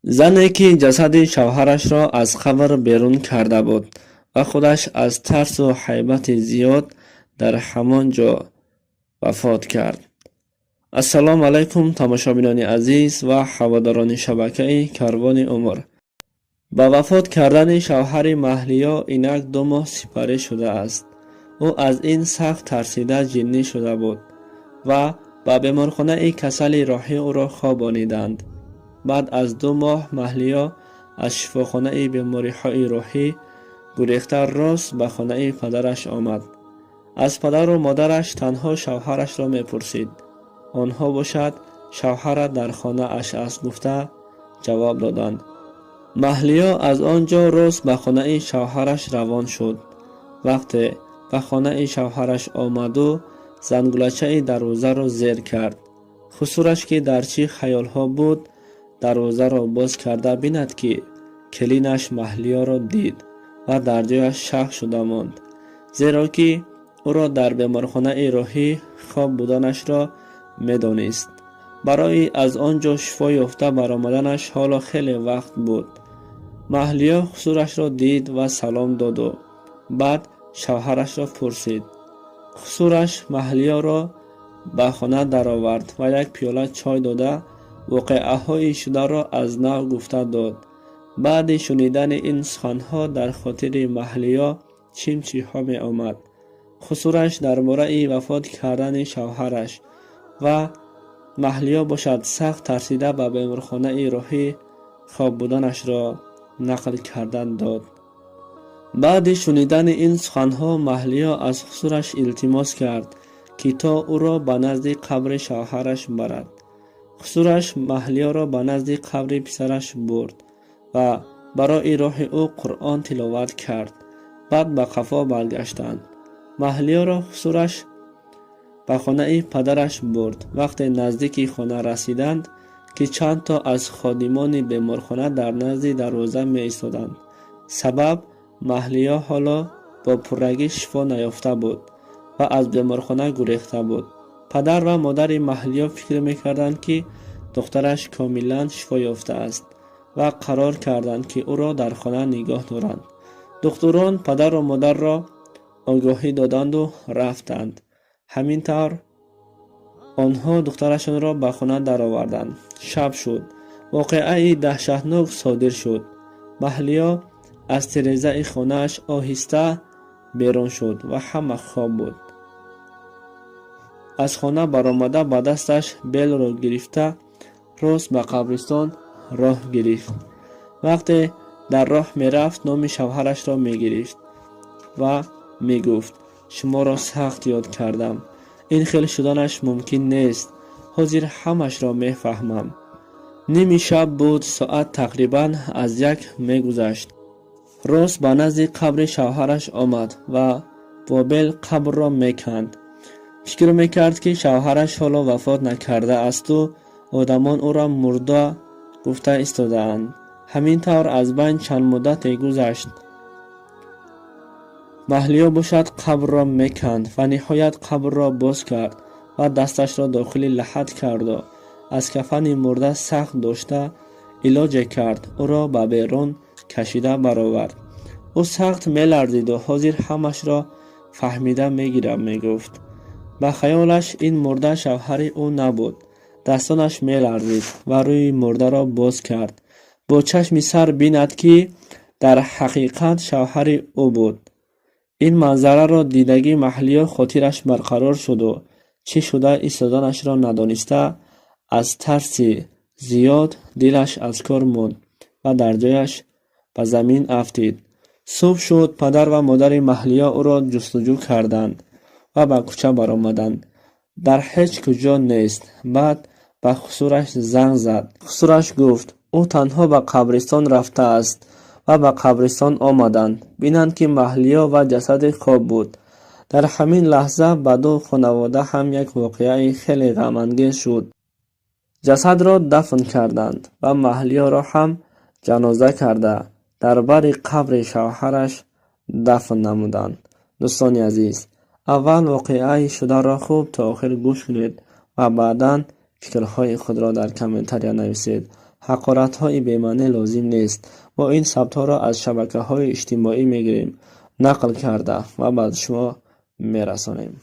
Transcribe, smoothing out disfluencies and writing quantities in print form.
زنی که جسد شوهرش را از قبر بیرون کرده بود و خودش از ترس و هیبت زیاد در همان جا وفات کرد. السلام علیکم تماشابینان عزیز و هواداران شبکه کاروان عمر. با وفات کردن شوهر مهلیا اینک 2 ماه سپری شده است. او از این سخت ترسیده جنی شده بود و با بیمارخانه کسل راهی او را خوابانیدند. بعد از 2 ماه مهلیا از شفاخانه بیماری‌های روحی گریخته راست به خانه پدرش آمد. از پدر و مادرش تنها شوهرش را می‌پرسید. آنها باشد شوهرت در خانه اش است گفته جواب دادند. مهلیا از آنجا راست به خانه شوهرش روان شد. وقتی به خانه شوهرش آمد و زنگولچه دروازه را زیر کرد، خسورش که در چی خیالها بود دروازه را باز کرده بیند که کلینش مهلیا را دید و در جایش شک شده ماند، زیرا که او را در بیمارخانه روحی خواب بودنش را میدانست. برای از آنجا شفا یافته برآمدنش حالا خیلی وقت بود. مهلیا خسورش را دید و سلام داد و بعد شوهرش را پرسید. خسورش مهلیا را به خانه درآورد و یک پیاله چای داده واقعه های شده را از نو گفته داد. بعد شنیدن این سخنها در خاطر مهلیا چیم ها می آمد. خسورش درباره وفات کردن شوهرش و مهلیا باشد سخت ترسیده به بیمارخانه روحی خواب بودنش را نقل کردن داد. بعد شنیدن این سخنها مهلیا از خسورش التماس کرد که تا او را به نزد قبر شوهرش برد. خسورش مهلیا را به نزد قبر پسرش برد و برای روح او قرآن تلاوت کرد. بعد به قفا برگشتند. مهلیا را خسورش به خانه پدرش برد. وقتی نزدیک خانه رسیدند که چند تا از خادمان بیمارخانه در نزد دروازه می ایستادند. سبب مهلیا حالا با پررگی شفا نیافته بود و از بیمارخانه گریخته بود. پدر و مادر مهلیا فکر میکردند که دخترش کاملا شفا یافته است و قرار کردند که او را در خانه نگاه دارند. دکتران پدر و مادر را آگاهی دادند و رفتند. همین طور آنها دخترشان را به خانه درآوردند. شب شد. واقعه دهشتناک صادر شد. مهلیا از تریزه خانه‌اش آهسته بیرون شد و همه خواب بود. از خانه برآمده با دستش بیل را گرفته راست به قبرستان راه گرفت. وقتی در راه می رفت نام شوهرش را می گرفت و می گفت شما را سخت یاد کردم. این خیلی شدنش ممکن نیست. حاضر همش را می فهمم. نیمی شب بود. ساعت تقریبا از 1 می گذشت. راست به نزد قبر شوهرش آمد و با بیل قبر را می کند. فکر میکرد که شوهرش حالا وفات نکرده است و آدمان او را مرده گفته ایستاده اند. همین طور از بین چند مدت گذشت. مهلیا باشد قبر را میکند و نهایت قبر را باز کرد و دستش را داخل لحد کرد و از کفن مرده سخت داشته علاج کرد. او را به بیرون کشیده برآورد. او سخت میلرزید و حاضر همش را فهمیده میگیرم میگفت. به خیالش این مرده شوهر او نبود. دستانش میلرزید و روی مرده را باز کرد. با چشم سر بیند که در حقیقت شوهر او بود. این منظره را دیدگی مهلیا خاطرش برقرار شد و چی شده ایستادنش را ندانسته از ترس زیاد دلش از کار ماند و در جایش به زمین افتید. صبح شد. پدر و مادر مهلیا او را جستجو کردند و به کوچه برآمدند. در هیچ کجا نیست. بعد به خسورش زنگ زد. خسورش گفت او تنها به قبرستان رفته است و به قبرستان آمدند بینند که مهلیا و جسد خواب بود. در همین لحظه به 2 خانواده هم یک واقعه خیلی غم انگیز شد. جسد را دفن کردند و مهلیا را هم جنازه کرده در بر قبر شوهرش دفن نمودند. دوستان عزیز، اول واقعه شده را خوب تا آخر گوش کنید و بعداً فکرهای خود را در کامنت‌ها نویسید. حقارت‌های بی‌معنی لازم نیست. ما این ثبت‌ها را از شبکه‌های اجتماعی می‌گیریم، نقل کرده و بعد شما می‌رسانیم.